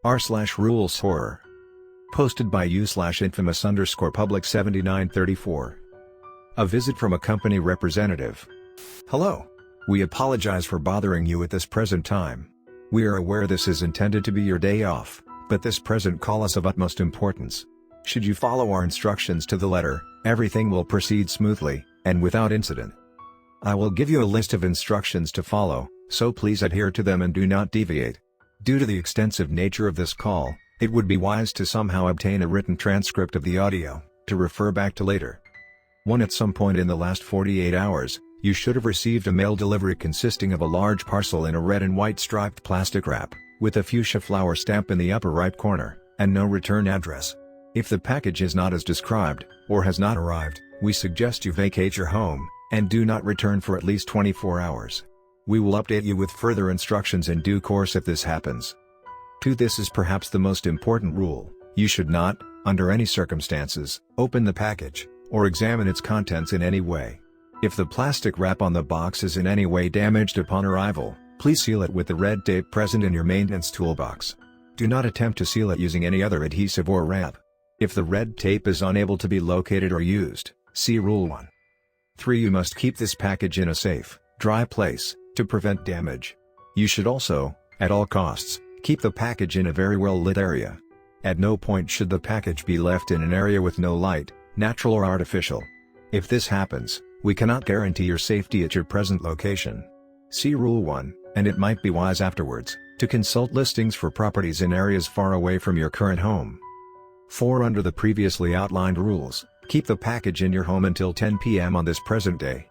r/rules horror. Posted by u/infamous_public7934. A visit from a company representative. Hello. We apologize for bothering you at this present time. We are aware this is intended to be your day off, but this present call is of utmost importance. Should you follow our instructions to the letter, everything will proceed smoothly, and without incident. I will give you a list of instructions to follow, so please adhere to them and do not deviate. Due to the extensive nature of this call, it would be wise to somehow obtain a written transcript of the audio, to refer back to later. 1. At some point in the last 48 hours, you should have received a mail delivery consisting of a large parcel in a red and white striped plastic wrap, with a fuchsia flower stamp in the upper right corner, and no return address. If the package is not as described, or has not arrived, we suggest you vacate your home, and do not return for at least 24 hours. We will update you with further instructions in due course if this happens. 2. This is perhaps the most important rule: you should not, under any circumstances, open the package, or examine its contents in any way. If the plastic wrap on the box is in any way damaged upon arrival, please seal it with the red tape present in your maintenance toolbox. Do not attempt to seal it using any other adhesive or wrap. If the red tape is unable to be located or used, see Rule 1. 3. You must keep this package in a safe, dry place, to prevent damage. You should also, at all costs, keep the package in a very well lit area. At no point should the package be left in an area with no light, natural or artificial. If this happens, we cannot guarantee your safety at your present location. See Rule 1, and it might be wise afterwards, to consult listings for properties in areas far away from your current home. 4. Under the previously outlined rules, keep the package in your home until 10 p.m. on this present day.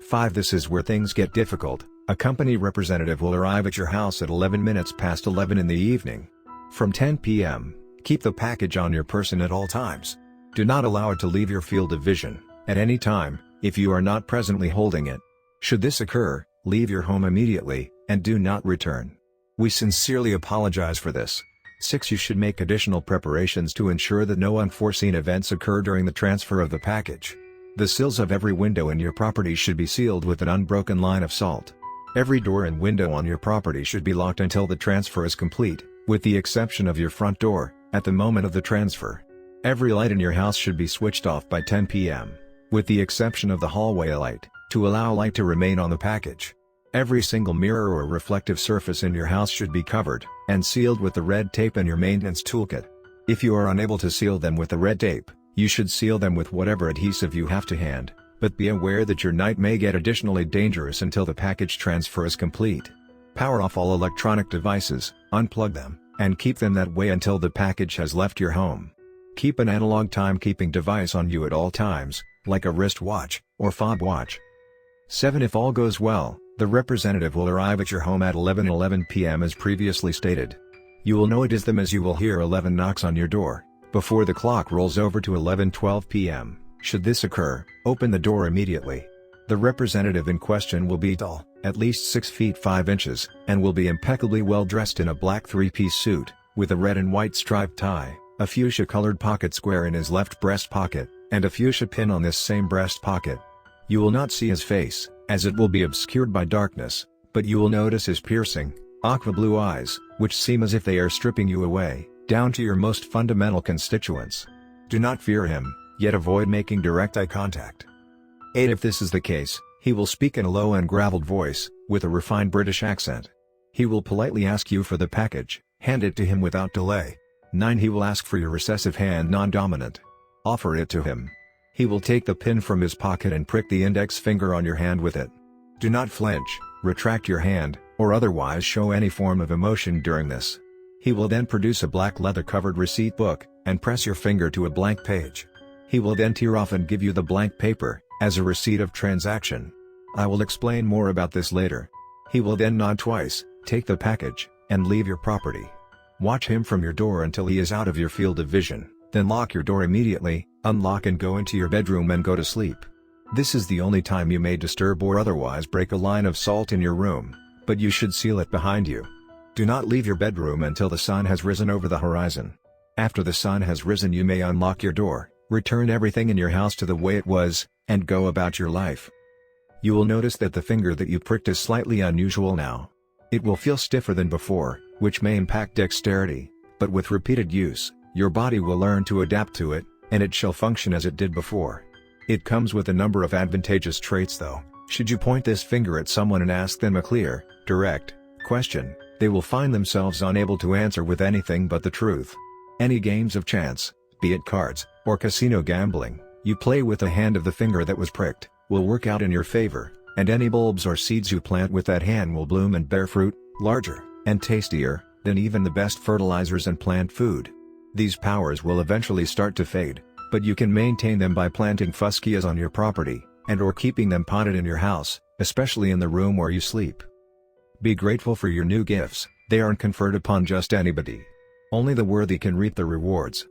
5. This is where things get difficult. A company representative will arrive at your house at 11 minutes past 11 in the evening. From 10 p.m., keep the package on your person at all times. Do not allow it to leave your field of vision, at any time, if you are not presently holding it. Should this occur, leave your home immediately, and do not return. We sincerely apologize for this. 6. You should make additional preparations to ensure that no unforeseen events occur during the transfer of the package. The sills of every window in your property should be sealed with an unbroken line of salt. Every door and window on your property should be locked until the transfer is complete, with the exception of your front door, at the moment of the transfer. Every light in your house should be switched off by 10 p.m., with the exception of the hallway light, to allow light to remain on the package. Every single mirror or reflective surface in your house should be covered, and sealed with the red tape in your maintenance toolkit. If you are unable to seal them with the red tape, you should seal them with whatever adhesive you have to hand, but be aware that your night may get additionally dangerous until the package transfer is complete. Power off all electronic devices, unplug them, and keep them that way until the package has left your home. Keep an analog timekeeping device on you at all times, like a wristwatch, or fob watch. 7. If all goes well, the representative will arrive at your home at 11:11 p.m. as previously stated. You will know it is them as you will hear 11 knocks on your door, before the clock rolls over to 11:12 p.m. Should this occur, open the door immediately. The representative in question will be tall, at least 6 feet 5 inches, and will be impeccably well dressed in a black 3-piece suit, with a red and white striped tie, a fuchsia-colored pocket square in his left breast pocket, and a fuchsia pin on this same breast pocket. You will not see his face, as it will be obscured by darkness, but you will notice his piercing, aqua blue eyes, which seem as if they are stripping you away, down to your most fundamental constituents. Do not fear him, yet avoid making direct eye contact. 8. If this is the case, he will speak in a low and graveled voice, with a refined British accent. He will politely ask you for the package, hand it to him without delay. 9. He will ask for your recessive hand non-dominant. Offer it to him. He will take the pin from his pocket and prick the index finger on your hand with it. Do not flinch, retract your hand, or otherwise show any form of emotion during this. He will then produce a black leather-covered receipt book, and press your finger to a blank page. He will then tear off and give you the blank paper, as a receipt of transaction. I will explain more about this later. He will then nod twice, take the package, and leave your property. Watch him from your door until he is out of your field of vision, then lock your door immediately, unlock and go into your bedroom and go to sleep. This is the only time you may disturb or otherwise break a line of salt in your room, but you should seal it behind you. Do not leave your bedroom until the sun has risen over the horizon. After the sun has risen you may unlock your door, return everything in your house to the way it was, and go about your life. You will notice that the finger that you pricked is slightly unusual now. It will feel stiffer than before, which may impact dexterity, but with repeated use, your body will learn to adapt to it, and it shall function as it did before. It comes with a number of advantageous traits though. Should you point this finger at someone and ask them a clear, direct question, they will find themselves unable to answer with anything but the truth. Any games of chance, be it cards, or casino gambling, you play with the hand of the finger that was pricked, will work out in your favor, and any bulbs or seeds you plant with that hand will bloom and bear fruit, larger, and tastier, than even the best fertilizers and plant food. These powers will eventually start to fade, but you can maintain them by planting fuskias on your property, and or keeping them potted in your house, especially in the room where you sleep. Be grateful for your new gifts, they aren't conferred upon just anybody. Only the worthy can reap the rewards.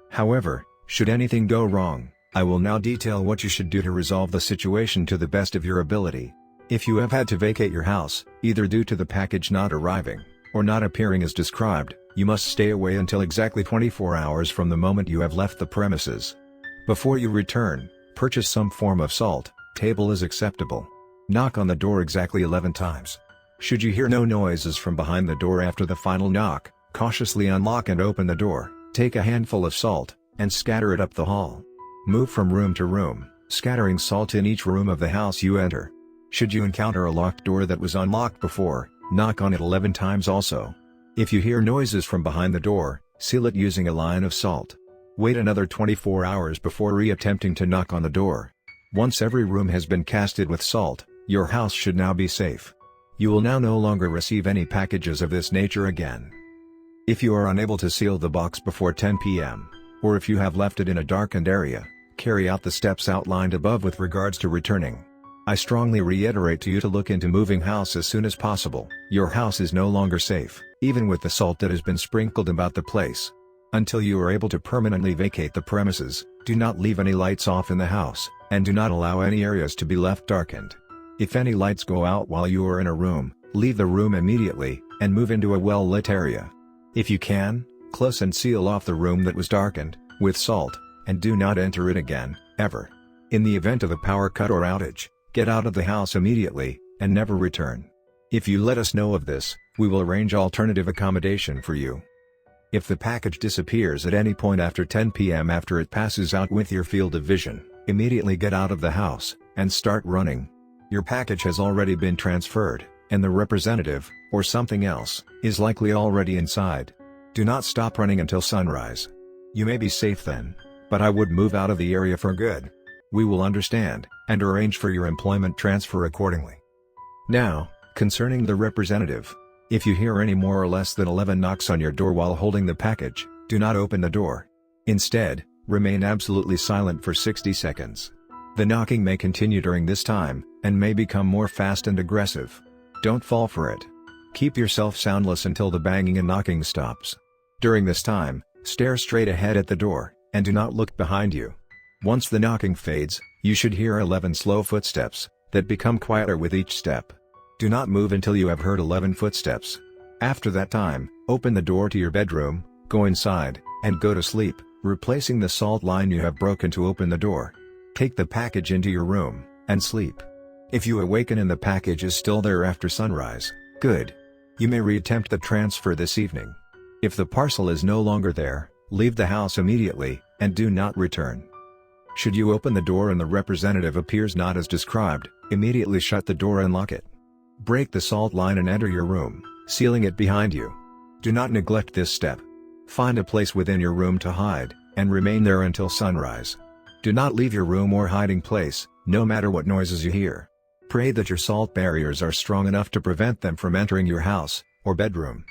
However, should anything go wrong, I will now detail what you should do to resolve the situation to the best of your ability. If you have had to vacate your house, either due to the package not arriving, or not appearing as described, you must stay away until exactly 24 hours from the moment you have left the premises. Before you return, purchase some form of salt, table is acceptable. Knock on the door exactly 11 times. Should you hear no noises from behind the door after the final knock, cautiously unlock and open the door, take a handful of salt, and scatter it up the hall. Move from room to room, scattering salt in each room of the house you enter. Should you encounter a locked door that was unlocked before, knock on it 11 times also. If you hear noises from behind the door, seal it using a line of salt. Wait another 24 hours before re-attempting to knock on the door. Once every room has been casted with salt, your house should now be safe. You will now no longer receive any packages of this nature again. If you are unable to seal the box before 10 p.m., or if you have left it in a darkened area, carry out the steps outlined above with regards to returning. I strongly reiterate to you to look into moving house as soon as possible. Your house is no longer safe, even with the salt that has been sprinkled about the place. Until you are able to permanently vacate the premises, do not leave any lights off in the house, and do not allow any areas to be left darkened. If any lights go out while you are in a room, leave the room immediately, and move into a well-lit area. If you can, close and seal off the room that was darkened, with salt, and do not enter it again, ever. In the event of a power cut or outage, get out of the house immediately, and never return. If you let us know of this, we will arrange alternative accommodation for you. If the package disappears at any point after 10 p.m. after it passes out with your field of vision, immediately get out of the house, and start running. Your package has already been transferred, and the representative, or something else, is likely already inside. Do not stop running until sunrise. You may be safe then, but I would move out of the area for good. We will understand, and arrange for your employment transfer accordingly. Now, concerning the representative. If you hear any more or less than 11 knocks on your door while holding the package, do not open the door. Instead, remain absolutely silent for 60 seconds. The knocking may continue during this time, and may become more fast and aggressive. Don't fall for it. Keep yourself soundless until the banging and knocking stops. During this time, stare straight ahead at the door, and do not look behind you. Once the knocking fades, you should hear 11 slow footsteps, that become quieter with each step. Do not move until you have heard 11 footsteps. After that time, open the door to your bedroom, go inside, and go to sleep, replacing the salt line you have broken to open the door. Take the package into your room, and sleep. If you awaken and the package is still there after sunrise, good. You may reattempt the transfer this evening. If the parcel is no longer there, leave the house immediately, and do not return. Should you open the door and the representative appears not as described, immediately shut the door and lock it. Break the salt line and enter your room, sealing it behind you. Do not neglect this step. Find a place within your room to hide, and remain there until sunrise. Do not leave your room or hiding place, no matter what noises you hear. Pray that your salt barriers are strong enough to prevent them from entering your house, or bedroom.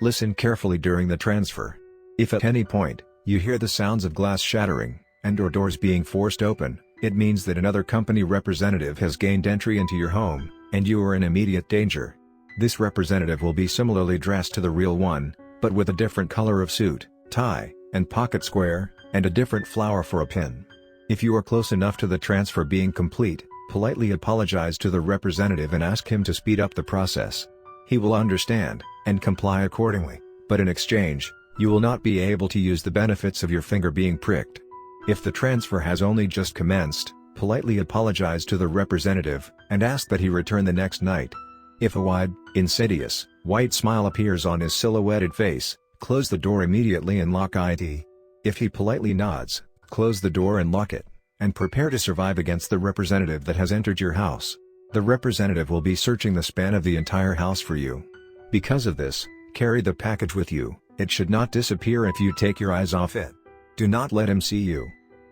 Listen carefully during the transfer. If at any point, you hear the sounds of glass shattering, and/or doors being forced open, it means that another company representative has gained entry into your home, and you are in immediate danger. This representative will be similarly dressed to the real one, but with a different color of suit, tie, and pocket square, and a different flower for a pin. If you are close enough to the transfer being complete, politely apologize to the representative and ask him to speed up the process. He will understand, and comply accordingly, but in exchange, you will not be able to use the benefits of your finger being pricked. If the transfer has only just commenced, politely apologize to the representative, and ask that he return the next night. If a wide, insidious, white smile appears on his silhouetted face, close the door immediately and lock it. If he politely nods, close the door and lock it, and prepare to survive against the representative that has entered your house. The representative will be searching the span of the entire house for you. Because of this, carry the package with you. It should not disappear if you take your eyes off it. Do not let him see you.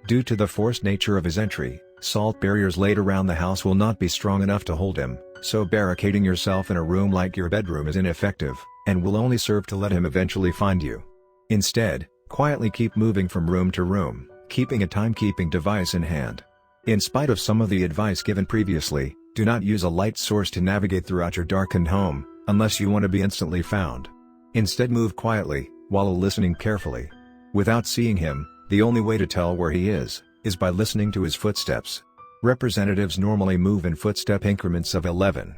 Due to the forced nature of his entry, salt barriers laid around the house will not be strong enough to hold him, so barricading yourself in a room like your bedroom is ineffective, and will only serve to let him eventually find you. Instead, quietly keep moving from room to room, keeping a timekeeping device in hand. In spite of some of the advice given previously, do not use a light source to navigate throughout your darkened home, unless you want to be instantly found. Instead, move quietly, while listening carefully. Without seeing him, the only way to tell where he is by listening to his footsteps. Representatives normally move in footstep increments of 11.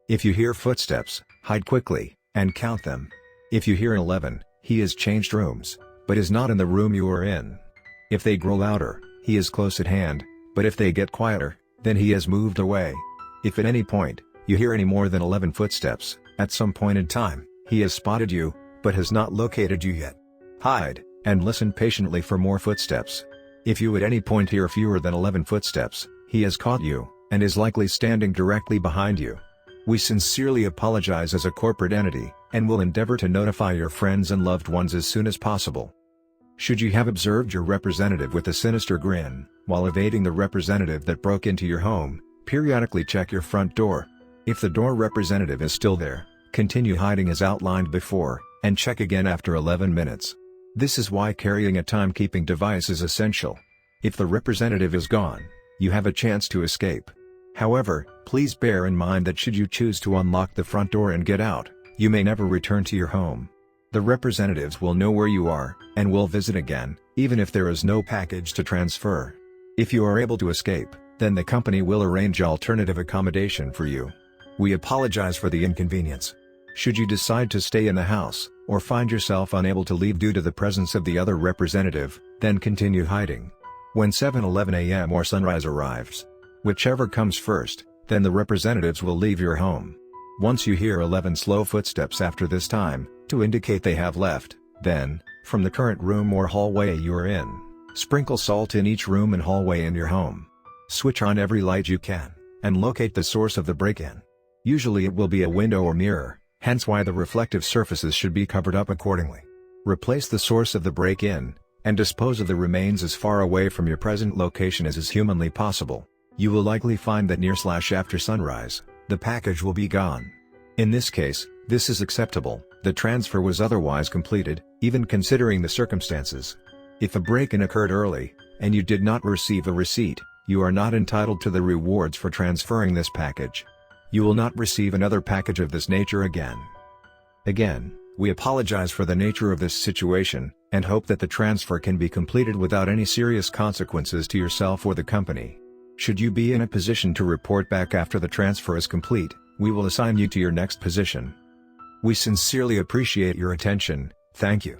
If you hear footsteps, hide quickly, and count them. If you hear 11, he has changed rooms, but is not in the room you are in. If they grow louder, he is close at hand, but if they get quieter, then he has moved away. If at any point, you hear any more than 11 footsteps, at some point in time, he has spotted you, but has not located you yet. Hide, and listen patiently for more footsteps. If you at any point hear fewer than 11 footsteps, he has caught you, and is likely standing directly behind you. We sincerely apologize as a corporate entity, and will endeavor to notify your friends and loved ones as soon as possible. Should you have observed your representative with a sinister grin, while evading the representative that broke into your home, periodically check your front door. If the door representative is still there, continue hiding as outlined before, and check again after 11 minutes. This is why carrying a timekeeping device is essential. If the representative is gone, you have a chance to escape. However, please bear in mind that should you choose to unlock the front door and get out, you may never return to your home. The representatives will know where you are, and will visit again, even if there is no package to transfer. If you are able to escape, then the company will arrange alternative accommodation for you. We apologize for the inconvenience. Should you decide to stay in the house, or find yourself unable to leave due to the presence of the other representative, then continue hiding. When 7:11 a.m. or sunrise arrives, whichever comes first, then the representatives will leave your home. Once you hear 11 slow footsteps after this time, to indicate they have left, then, from the current room or hallway you are in, sprinkle salt in each room and hallway in your home. Switch on every light you can, and locate the source of the break-in. Usually it will be a window or mirror, hence why the reflective surfaces should be covered up accordingly. Replace the source of the break-in, and dispose of the remains as far away from your present location as is humanly possible. You will likely find that near/after sunrise, the package will be gone. In this case, this is acceptable. The transfer was otherwise completed, even considering the circumstances. If a break-in occurred early, and you did not receive a receipt, you are not entitled to the rewards for transferring this package. You will not receive another package of this nature again. Again, we apologize for the nature of this situation, and hope that the transfer can be completed without any serious consequences to yourself or the company. Should you be in a position to report back after the transfer is complete, we will assign you to your next position. We sincerely appreciate your attention. Thank you.